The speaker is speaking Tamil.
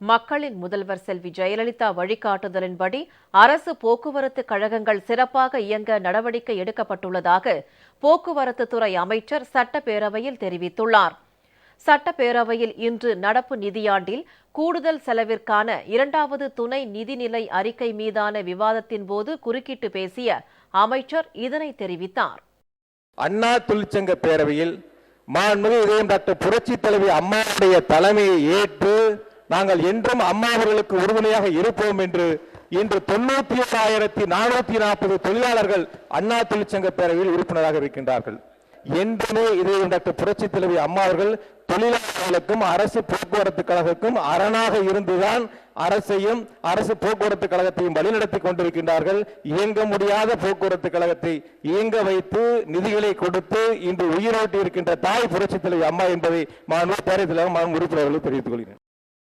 மக்களின் முதல்வர் செல்வி ஜெயலலிதா வழிகாட்டுதலின்படி அரசு போக்குவரத்து கழகங்கள் சிறப்பாக இயங்க நடவடிக்கை எடுக்கப்பட்டுள்ளதாக போக்குவரத்து துறை அமைச்சர் சட்டப்பேரவையில் தெரிவித்துள்ளார். சட்டப்பேரவையில் இன்று நடப்பு நிதியாண்டில் கூடுதல் செலவிற்கான இரண்டாவது துணை நிதிநிலை அறிக்கை மீதான விவாதத்தின் போது குறுக்கிட்டு பேசிய அமைச்சர் இதனை தெரிவித்தார். அண்ணா தொழிற்சங்க பேரவையில் மாண்புமிகு இதயம் டாக்டர் புரட்சி தலைவி அம்மாவுடைய தலைமையை ஏற்று நாங்கள் என்றும் அம்மா அவர்களுக்கு உறுதுணையாக இருப்போம் என்று இன்று 91,440 தொழிலாளர்கள் அண்ணா தொழிற்சங்க பேரவையில் உறுப்பினராக இருக்கின்றார்கள். என்றுமே இதயம் டாக்டர் புரட்சி தலைவி அம்மா அவர்கள் தொழிலாளர்களுக்கும் அரசு போக்குவரத்து கழகத்துக்கும் அரணாக இருந்துதான் அரசையும் அரசு போக்குவரத்து கழகத்தையும் வழிநடத்தி கொண்டிருக்கின்றார்கள். இயங்க முடியாத போக்குவரத்து கழகத்தை இயங்க வைத்து நிதிகளை கொடுத்து இன்று உயிரோட்டி இருக்கின்ற தாய் புரட்சி தலைவி அம்மா என்பதை மாண்புமிகு பேரவைத் தலைவர் உறுப்பினர்களுக்கு தெரிவித்துக் கொள்கிறேன்.